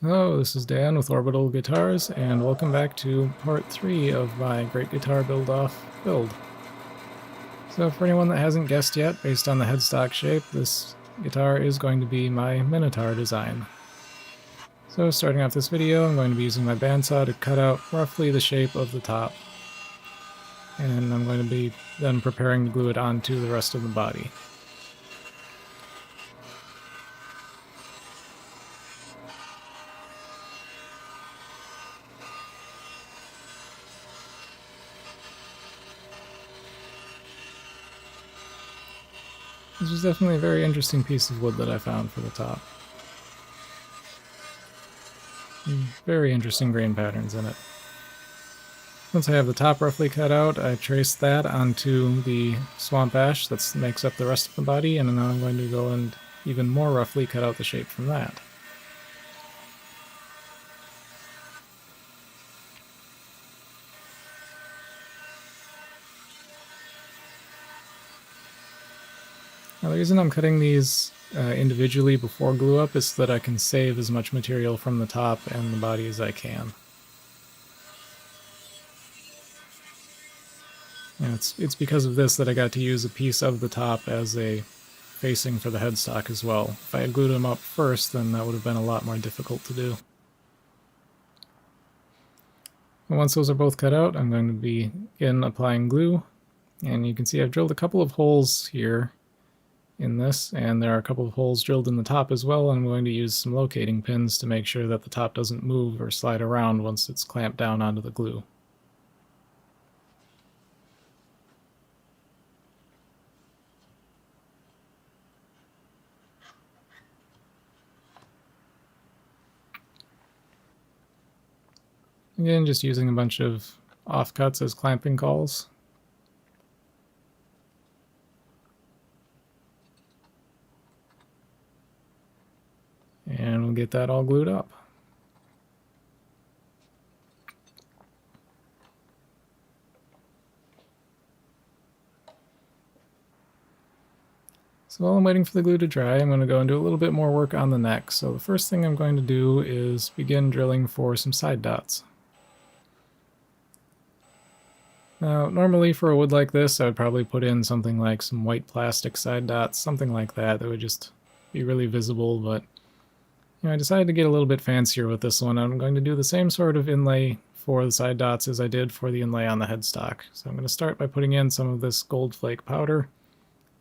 Hello, this is Dan with Orbital Guitars, and welcome back to part 3 of my Great Guitar Build-Off build. So for anyone that hasn't guessed yet, based on the headstock shape, this guitar is going to be my Minotaur design. So starting off this video, I'm going to be using my bandsaw to cut out roughly the shape of the top. And I'm going to be then preparing to glue it onto the rest of the body. This was definitely a very interesting piece of wood that I found for the top. Very interesting grain patterns in it. Once I have the top roughly cut out, I trace that onto the swamp ash that makes up the rest of the body, and now I'm going to go and even more roughly cut out the shape from that. Now the reason I'm cutting these individually before glue up is so that I can save as much material from the top and the body as I can. And it's because of this that I got to use a piece of the top as a facing for the headstock as well. If I had glued them up first, then that would have been a lot more difficult to do. And once those are both cut out, I'm going to begin applying glue. And you can see I've drilled a couple of holes here in this, and there are a couple of holes drilled in the top as well. I'm going to use some locating pins to make sure that the top doesn't move or slide around once it's clamped down onto the glue. Again, just using a bunch of offcuts as clamping calls. And we'll get that all glued up. So while I'm waiting for the glue to dry, I'm going to go and do a little bit more work on the neck. So the first thing I'm going to do is begin drilling for some side dots. Now, normally for a wood like this, I would probably put in something like some white plastic side dots, something like that would just be really visible, but I decided to get a little bit fancier with this one. I'm going to do the same sort of inlay for the side dots as I did for the inlay on the headstock. So I'm going to start by putting in some of this gold flake powder,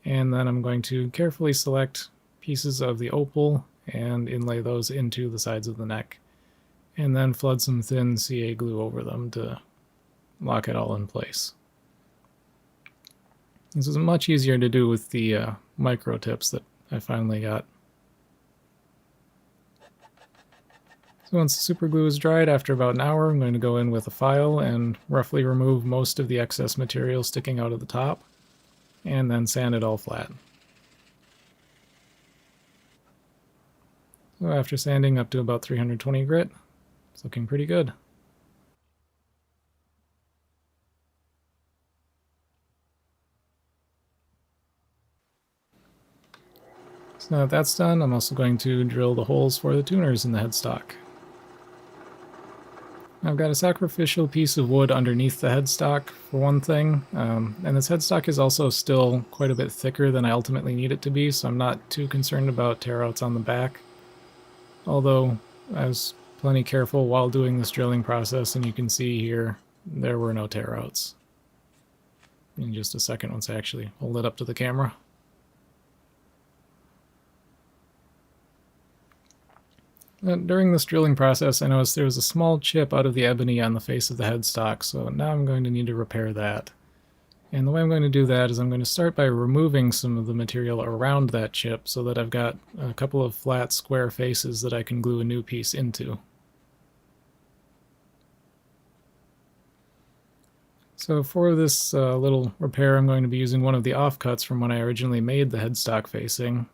and then I'm going to carefully select pieces of the opal and inlay those into the sides of the neck, and then flood some thin CA glue over them to lock it all in place. This is much easier to do with the micro tips that I finally got. So once the super glue is dried, after about an hour, I'm going to go in with a file and roughly remove most of the excess material sticking out of the top, and then sand it all flat. So after sanding up to about 320 grit, it's looking pretty good. So now that that's done, I'm also going to drill the holes for the tuners in the headstock. I've got a sacrificial piece of wood underneath the headstock, for one thing, and this headstock is also still quite a bit thicker than I ultimately need it to be, so I'm not too concerned about tear-outs on the back. Although, I was plenty careful while doing this drilling process, and you can see here, there were no tear-outs. In just a second once I actually hold it up to the camera. During this drilling process, I noticed there was a small chip out of the ebony on the face of the headstock, so now I'm going to need to repair that. And the way I'm going to do that is I'm going to start by removing some of the material around that chip so that I've got a couple of flat square faces that I can glue a new piece into. So for this little repair, I'm going to be using one of the offcuts from when I originally made the headstock facing,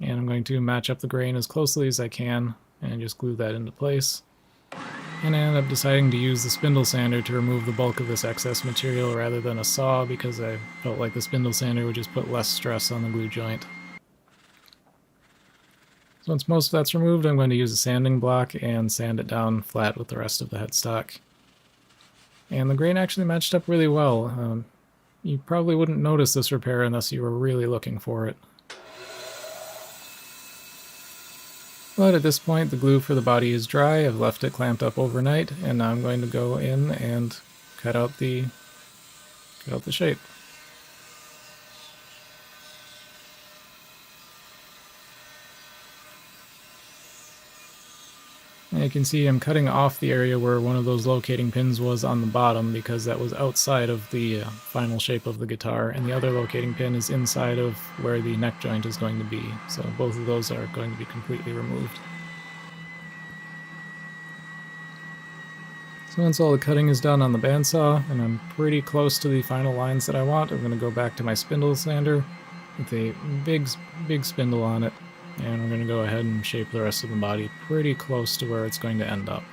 and I'm going to match up the grain as closely as I can and just glue that into place. And I ended up deciding to use the spindle sander to remove the bulk of this excess material rather than a saw, because I felt like the spindle sander would just put less stress on the glue joint. So once most of that's removed, I'm going to use a sanding block and sand it down flat with the rest of the headstock. And the grain actually matched up really well. You probably wouldn't notice this repair unless you were really looking for it. But at this point, the glue for the body is dry. I've left it clamped up overnight, and now I'm going to go in and cut out the shape. And you can see I'm cutting off the area where one of those locating pins was on the bottom because that was outside of the final shape of the guitar, and the other locating pin is inside of where the neck joint is going to be. So both of those are going to be completely removed. So once all the cutting is done on the bandsaw, and I'm pretty close to the final lines that I want, I'm going to go back to my spindle sander with a big spindle on it, and we're going to go ahead and shape the rest of the body pretty close to where it's going to end up.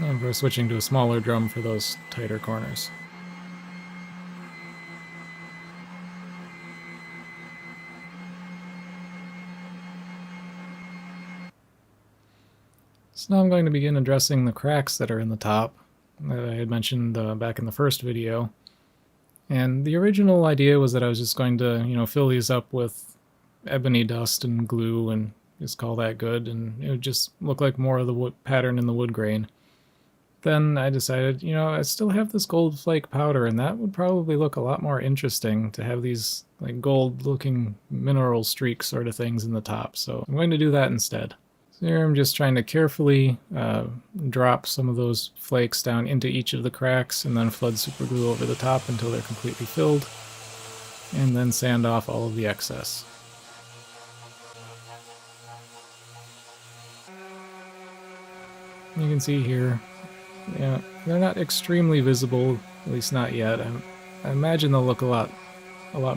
And we're switching to a smaller drum for those tighter corners. So now I'm going to begin addressing the cracks that are in the top that I had mentioned back in the first video. And the original idea was that I was just going to, fill these up with ebony dust and glue and just call that good, and it would just look like more of the wood pattern in the wood grain. Then I decided, I still have this gold flake powder, and that would probably look a lot more interesting to have these like gold-looking mineral streaks sort of things in the top. So I'm going to do that instead. So here I'm just trying to carefully drop some of those flakes down into each of the cracks, and then flood super glue over the top until they're completely filled, and then sand off all of the excess. You can see here, yeah, they're not extremely visible, at least not yet. I imagine they'll look a lot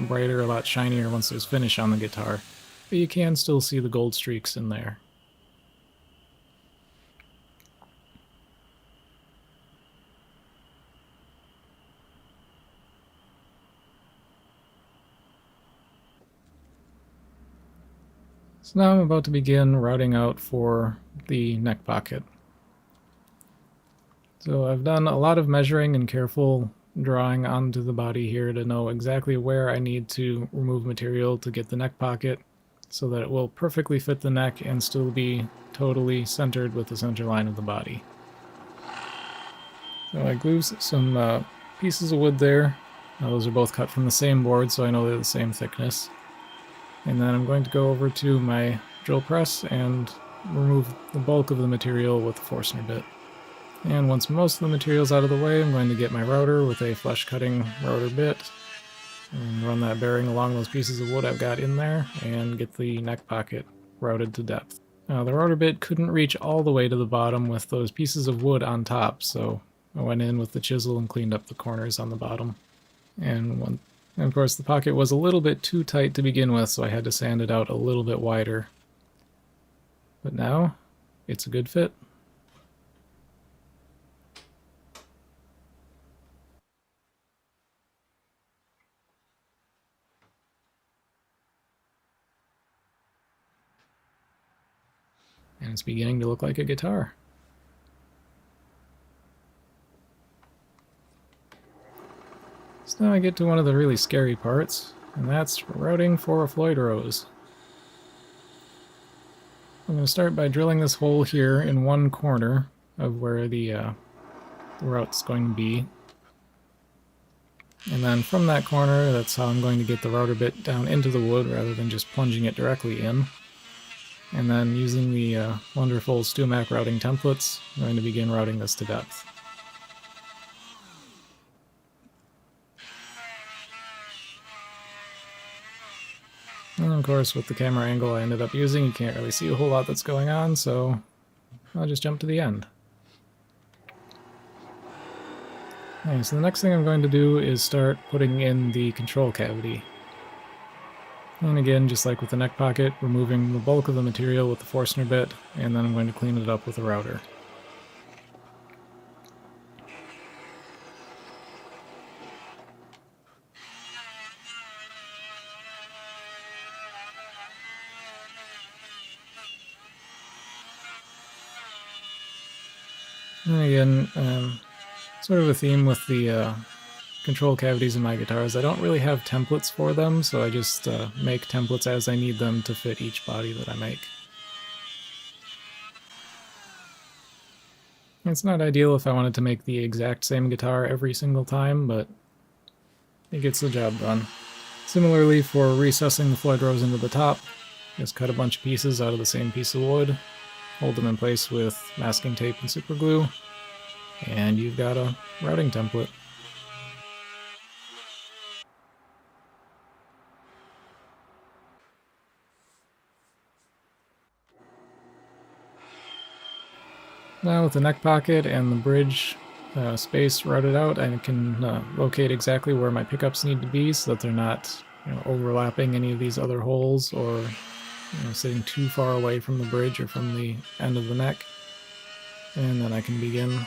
brighter, a lot shinier once there's finish on the guitar, but you can still see the gold streaks in there. So now I'm about to begin routing out for the neck pocket. So I've done a lot of measuring and careful drawing onto the body here to know exactly where I need to remove material to get the neck pocket so that it will perfectly fit the neck and still be totally centered with the center line of the body. So I glued some pieces of wood there. Now those are both cut from the same board, so I know they're the same thickness. And then I'm going to go over to my drill press and remove the bulk of the material with the Forstner bit. And once most of the material's out of the way, I'm going to get my router with a flush cutting router bit and run that bearing along those pieces of wood I've got in there and get the neck pocket routed to depth. Now the router bit couldn't reach all the way to the bottom with those pieces of wood on top, so I went in with the chisel and cleaned up the corners on the bottom. And of course the pocket was a little bit too tight to begin with, so I had to sand it out a little bit wider. But now it's a good fit. And it's beginning to look like a guitar. So now I get to one of the really scary parts, and that's routing for a Floyd Rose. I'm going to start by drilling this hole here in one corner of where the route's going to be. And then from that corner, that's how I'm going to get the router bit down into the wood rather than just plunging it directly in. And then using the wonderful StewMac routing templates, I'm going to begin routing this to depth. And of course, with the camera angle I ended up using, you can't really see a whole lot that's going on, so I'll just jump to the end. Okay, so the next thing I'm going to do is start putting in the control cavity. And again, just like with the neck pocket, removing the bulk of the material with the Forstner bit, and then I'm going to clean it up with a router. And again, sort of a theme with the control cavities in my guitars. I don't really have templates for them, so I just make templates as I need them to fit each body that I make. It's not ideal if I wanted to make the exact same guitar every single time, but it gets the job done. Similarly, for recessing the Floyd Rose into the top, just cut a bunch of pieces out of the same piece of wood, hold them in place with masking tape and super glue, and you've got a routing template. Now with the neck pocket and the bridge space routed out, I can locate exactly where my pickups need to be so that they're not overlapping any of these other holes or sitting too far away from the bridge or from the end of the neck. And then I can begin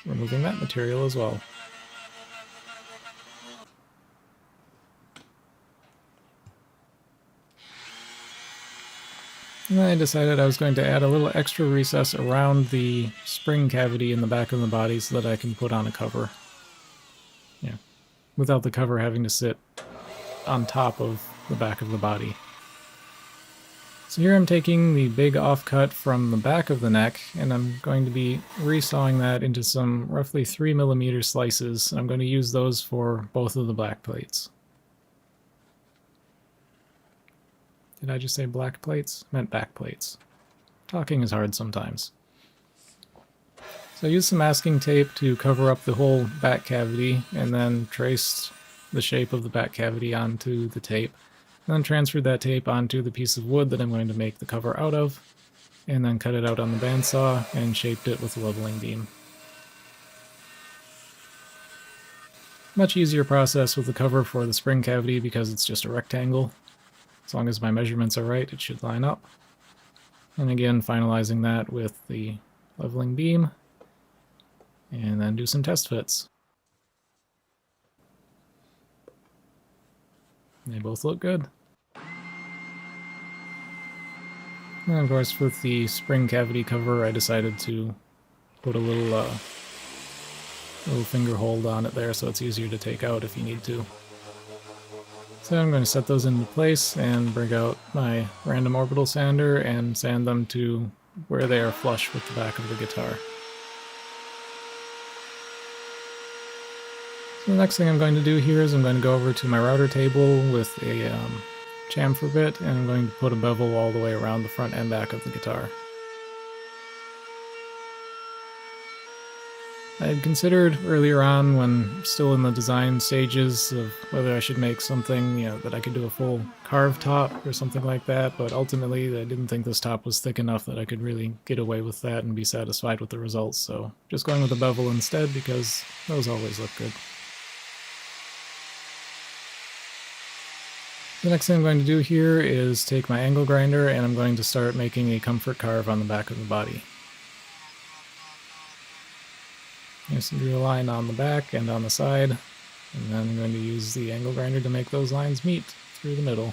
removing that material as well. And then I decided I was going to add a little extra recess around the spring cavity in the back of the body so that I can put on a cover. Yeah, without the cover having to sit on top of the back of the body. So here I'm taking the big offcut from the back of the neck, and I'm going to be resawing that into some roughly 3mm slices. I'm going to use those for both of the back plates. Did I just say black plates? I meant back plates. Talking is hard sometimes. So I used some masking tape to cover up the whole back cavity, and then traced the shape of the back cavity onto the tape. And then transferred that tape onto the piece of wood that I'm going to make the cover out of, and then cut it out on the bandsaw and shaped it with a leveling beam. Much easier process with the cover for the spring cavity because it's just a rectangle. As long as my measurements are right, it should line up. And again, finalizing that with the leveling beam, and then do some test fits. They both look good. And of course, with the spring cavity cover, I decided to put a little finger hold on it there so it's easier to take out if you need to. So I'm going to set those into place and bring out my random orbital sander and sand them to where they are flush with the back of the guitar. So the next thing I'm going to do here is I'm going to go over to my router table with a chamfer bit, and I'm going to put a bevel all the way around the front and back of the guitar. I had considered earlier on, when still in the design stages, of whether I should make something, that I could do a full carve top or something like that, but ultimately I didn't think this top was thick enough that I could really get away with that and be satisfied with the results, so just going with a bevel instead because those always look good. The next thing I'm going to do here is take my angle grinder and I'm going to start making a comfort carve on the back of the body. Just do a line on the back and on the side, and then I'm going to use the angle grinder to make those lines meet through the middle.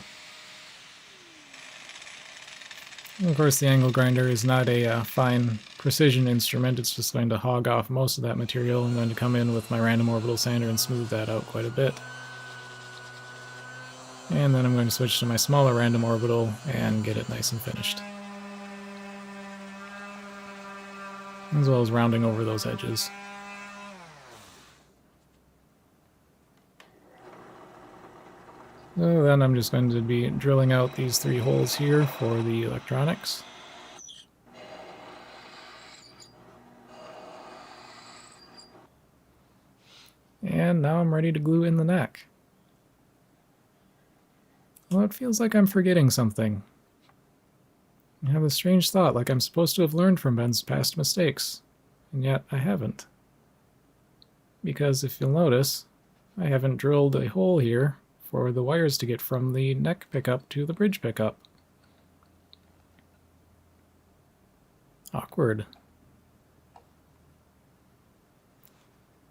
And of course the angle grinder is not a fine precision instrument, it's just going to hog off most of that material. I'm going to come in with my random orbital sander and smooth that out quite a bit. And then I'm going to switch to my smaller random orbital and get it nice and finished. As well as rounding over those edges. So then I'm just going to be drilling out these 3 holes here for the electronics. And now I'm ready to glue in the neck. Well, it feels like I'm forgetting something. I have a strange thought, like I'm supposed to have learned from Ben's past mistakes, and yet I haven't. Because if you'll notice, I haven't drilled a hole here for the wires to get from the neck pickup to the bridge pickup. Awkward.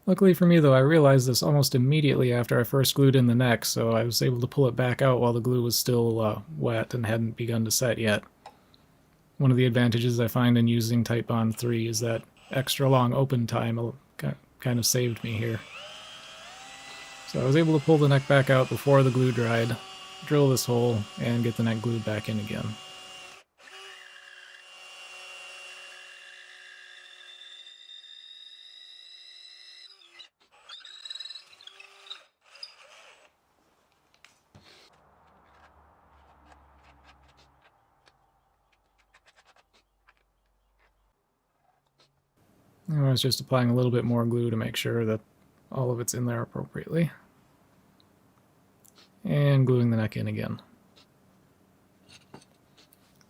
Luckily for me though, I realized this almost immediately after I first glued in the neck, so I was able to pull it back out while the glue was still wet and hadn't begun to set yet. One of the advantages I find in using Titebond 3 is that extra long open time kind of saved me here. So I was able to pull the neck back out before the glue dried, drill this hole, and get the neck glued back in again. I was just applying a little bit more glue to make sure that all of it's in there appropriately. And gluing the neck in again.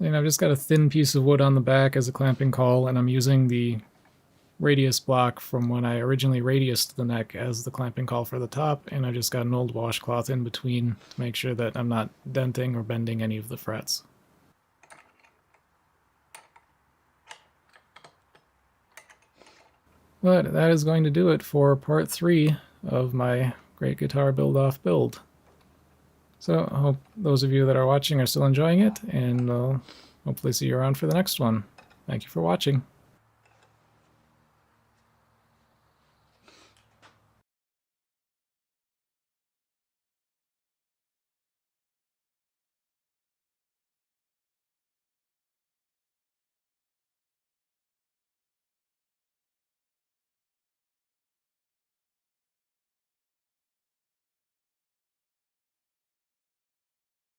And I've just got a thin piece of wood on the back as a clamping caul, and I'm using the radius block from when I originally radiused the neck as the clamping caul for the top, and I just got an old washcloth in between to make sure that I'm not denting or bending any of the frets. But that is going to do it for part 3 of my Great Guitar Build-Off build. So I hope those of you that are watching are still enjoying it, and I'll hopefully see you around for the next one. Thank you for watching.